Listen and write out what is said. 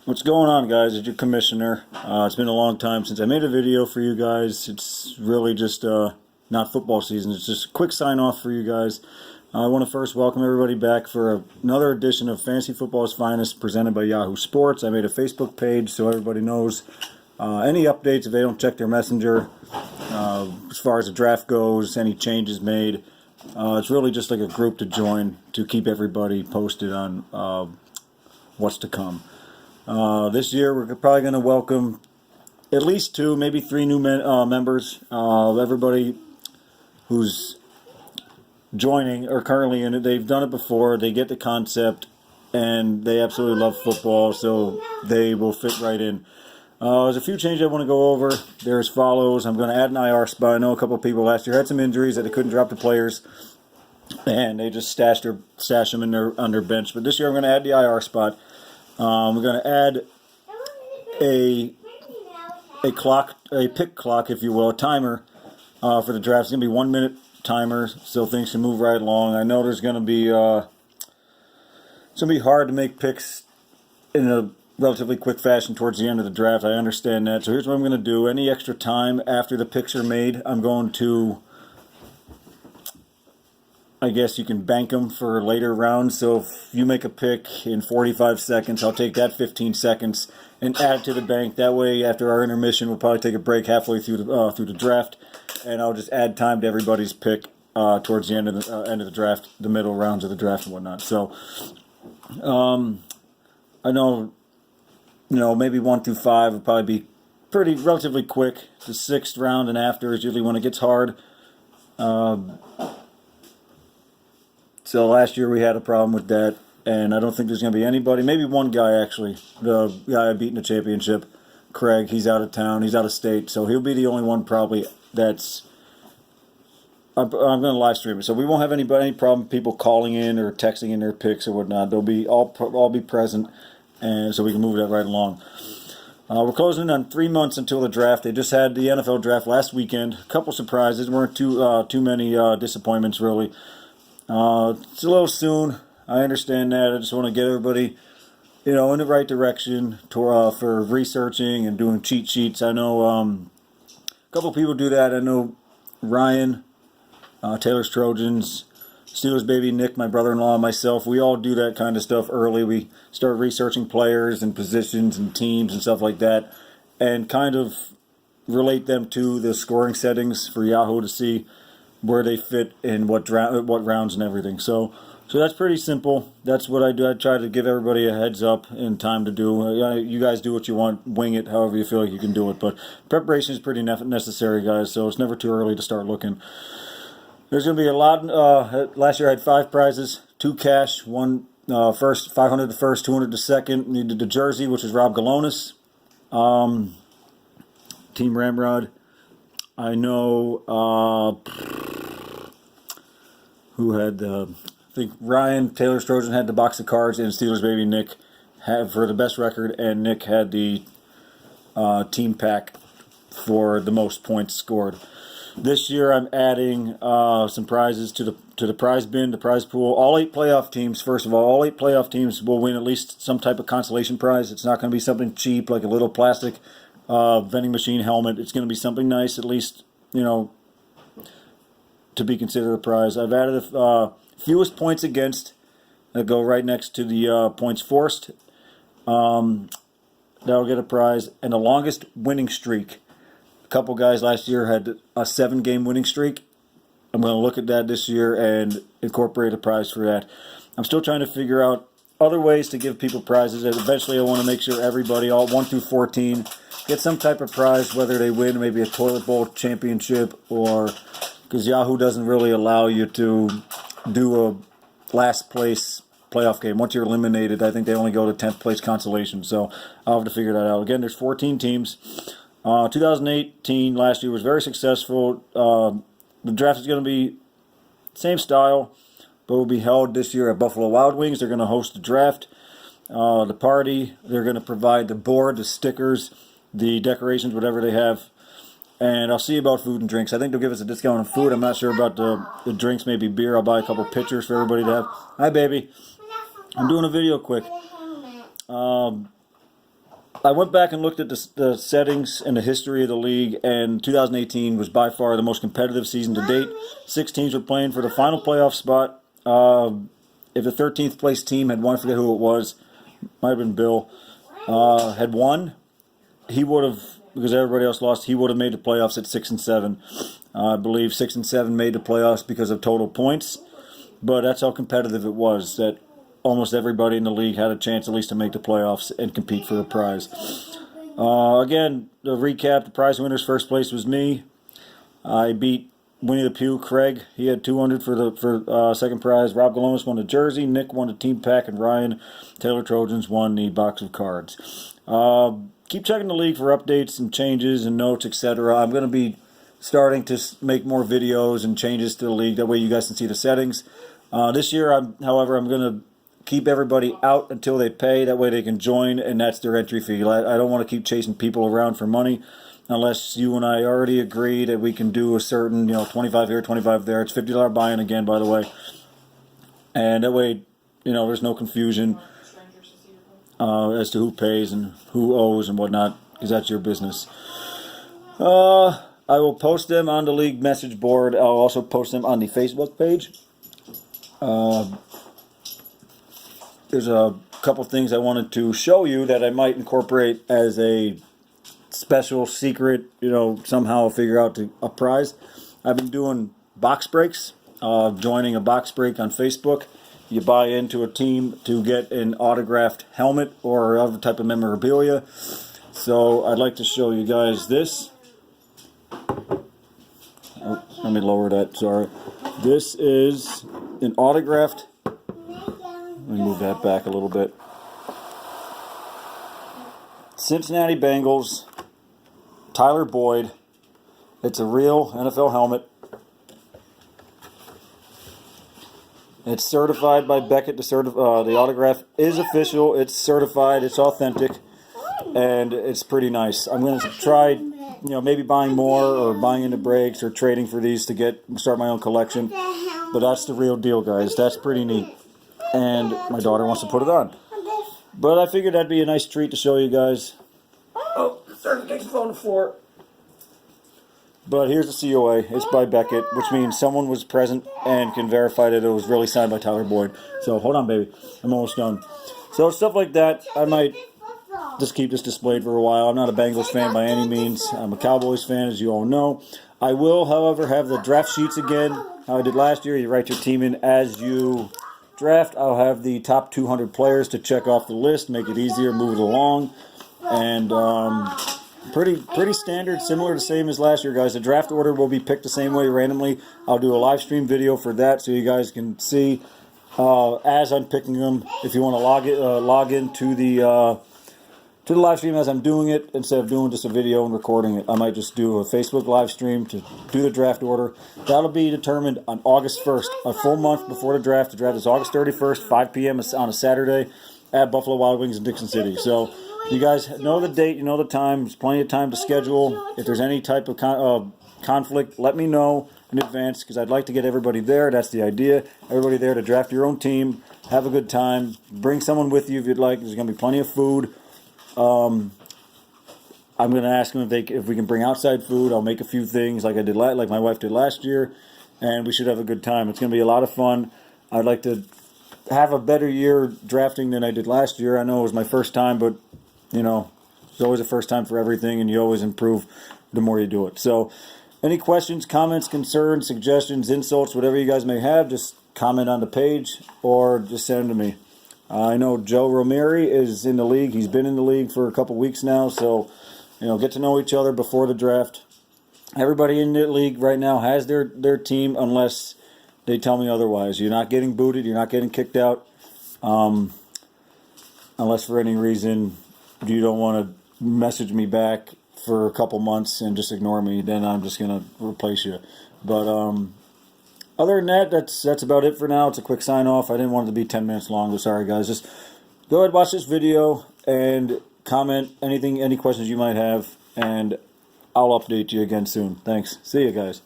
What's going on, guys? It's your commissioner. It's been a long time since I made a video for you guys. It's really just not football season. It's just a quick sign off for you guys. I want to first welcome everybody back for another edition of Fantasy Football's Finest presented by Yahoo Sports. I made a Facebook page so everybody knows any updates if they don't check their messenger. As far as the draft goes, any changes made. It's really just like a group to join to keep everybody posted on what's to come. This year, we're probably going to welcome at least 2, maybe 3 new members. Everybody who's joining or currently in it, they've done it before. They get the concept, and they absolutely love football, so they will fit right in. There's a few changes I want to go over. There's follows. I'm going to add an IR spot. I know a couple of people last year had some injuries that they couldn't drop the players, and they just stash them in on their bench. But this year, I'm going to add the IR spot. We're going to add a pick clock, if you will, a timer for the draft. It's going to be 1 minute timer, so things can move right along. I know there's going to be it's going to be hard to make picks in a relatively quick fashion towards the end of the draft. I understand that. So here's what I'm going to do. Any extra time after the picks are made, I'm going to, I guess you can bank them for later rounds. So if you make a pick in 45 seconds, I'll take that 15 seconds and add it to the bank. That way, after our intermission, we'll probably take a break halfway through the draft, and I'll just add time to everybody's pick towards the end of the draft, the middle rounds of the draft and whatnot. So I know, maybe 1 through 5 will probably be relatively quick. The 6th round and after is usually when it gets hard. So last year we had a problem with that, and I don't think there's going to be anybody. Maybe one guy, actually. The guy I beat in the championship, Craig, he's out of town. He's out of state, so he'll be the only one probably that's... I'm going to live stream it, so we won't have any problem with people calling in or texting in their picks or whatnot. They'll be all be present, and so we can move that right along. We're closing in on 3 months until the draft. They just had the NFL draft last weekend. A couple surprises. Weren't too many disappointments, really. It's a little soon. I understand that. I just want to get everybody, in the right direction for researching and doing cheat sheets. I know a couple people do that. I know Ryan, Taylor's Trojans, Steelers Baby, Nick, my brother-in-law, and myself. We all do that kind of stuff early. We start researching players and positions and teams and stuff like that, and kind of relate them to the scoring settings for Yahoo to see where they fit in what rounds and everything. So that's pretty simple. That's what I do. I try to give everybody a heads up and time to do. You guys do what you want, wing it however you feel like you can do it. But preparation is pretty necessary, guys, so it's never too early to start looking. There's going to be a lot. Last year I had 5 prizes, 2 cash, 1 first, 500 to first, 200 to second. Needed the jersey, which is Rob Galonis. Team Ramrod. I know who had I think Ryan, Taylor's Trojan had the box of cards, and Steelers Baby Nick had for the best record, and Nick had the team pack for the most points scored. This year I'm adding some prizes to the prize bin, the prize pool. All 8 playoff teams, first of all 8 playoff teams will win at least some type of consolation prize. It's not going to be something cheap like a little plastic vending machine helmet. It's going to be something nice, at least, to be considered a prize. I've added the fewest points against that go right next to the points forced. That'll get a prize. And the longest winning streak. A couple guys last year had a 7-game winning streak. I'm going to look at that this year and incorporate a prize for that. I'm still trying to figure out other ways to give people prizes. And eventually I want to make sure everybody, all 1 through 14, get some type of prize, whether they win maybe a toilet bowl championship, or because Yahoo doesn't really allow you to do a last place playoff game. Once you're eliminated, I think they only go to 10th place consolation. So I'll have to figure that out. Again, there's 14 teams. 2018, last year, was very successful. The draft is going to be same style, but will be held this year at Buffalo Wild Wings. They're going to host the draft, the party. They're going to provide the board, the stickers, the decorations, whatever they have. And I'll see about food and drinks. I think they'll give us a discount on food. I'm not sure about the drinks, maybe beer. I'll buy a couple pitchers for everybody to have. Hi, baby. I'm doing a video quick. I went back and looked at the settings and the history of the league, and 2018 was by far the most competitive season to date. 6 teams were playing for the final playoff spot. If the 13th place team had won, I forget who it was, might have been Bill, had won, he would have, because everybody else lost, he would have made the playoffs at 6 and 7. I believe 6 and 7 made the playoffs because of total points, but that's how competitive it was, that almost everybody in the league had a chance at least to make the playoffs and compete for a prize. Again, to recap, the prize winners, first place was me. I beat Winnie the Pooh, Craig. He had 200 for second prize. Rob Galonis won the jersey. Nick won the team pack, and Ryan Taylor Trojans won the box of cards. Keep checking the league for updates and changes and notes, etc. I'm going to be starting to make more videos and changes to the league. That way you guys can see the settings. This year, however, I'm going to keep everybody out until they pay. That way they can join, and that's their entry fee. I don't want to keep chasing people around for money unless you and I already agree that we can do a certain, 25 here, 25 there. It's $50 buy-in again, by the way. And that way, there's no confusion as to who pays and who owes and whatnot, because that's your business. I will post them on the league message board. I'll also post them on the Facebook page. There's a couple things I wanted to show you that I might incorporate as a special secret, somehow figure out a prize. I've been doing box breaks, joining a box break on Facebook. You buy into a team to get an autographed helmet or other type of memorabilia. So I'd like to show you guys this. Oh, let me lower that, sorry. This is an autographed. Let me move that back a little bit. Cincinnati Bengals, Tyler Boyd. It's a real NFL helmet. It's certified by Beckett. The autograph is official. It's certified. It's authentic, and it's pretty nice. I'm going to try, maybe buying more or buying into breaks or trading for these to start my own collection. But that's the real deal, guys. That's pretty neat. And my daughter wants to put it on. But I figured that'd be a nice treat to show you guys. Oh, certification on the floor. But here's the COA. It's by Beckett, which means someone was present and can verify that it was really signed by Tyler Boyd. So hold on, baby. I'm almost done. So stuff like that, I might just keep this displayed for a while. I'm not a Bengals fan by any means. I'm a Cowboys fan, as you all know. I will, however, have the draft sheets again. How I did last year. You write your team in as you draft. I'll have the top 200 players to check off the list, make it easier, move it along, and pretty standard, similar to same as last year, guys. The draft order will be picked the same way randomly. I'll do a live stream video for that so you guys can see as I'm picking them. If you want to log into the live stream as I'm doing it, instead of doing just a video and recording it, I might just do a Facebook live stream to do the draft order. That'll be determined on August 1st, a full month before the draft. The draft is August 31st, 5 p.m. on a Saturday at Buffalo Wild Wings in Dixon City. So you guys know the date, you know the time. There's plenty of time to schedule. If there's any type of conflict, let me know in advance, because I'd like to get everybody there. That's the idea. Everybody there to draft your own team, have a good time. Bring someone with you if you'd like. There's going to be plenty of food. I'm going to ask them if we can bring outside food. I'll make a few things like I did, like my wife did last year, and we should have a good time. It's going to be a lot of fun. I'd like to have a better year drafting than I did last year. I know it was my first time, but it's always a first time for everything, and you always improve the more you do it. So, any questions, comments, concerns, suggestions, insults, whatever you guys may have, just comment on the page or just send them to me. I know Joe Romeri is in the league. He's been in the league for a couple weeks now, so get to know each other before the draft. Everybody in the league right now has their team unless they tell me otherwise. You're not getting booted. You're not getting kicked out unless for any reason you don't want to message me back for a couple months and just ignore me. Then I'm just going to replace you. But other than that, that's about it for now. It's a quick sign-off. I didn't want it to be 10 minutes long. Sorry, guys. Just go ahead, watch this video, and comment any questions you might have, and I'll update you again soon. Thanks. See you, guys.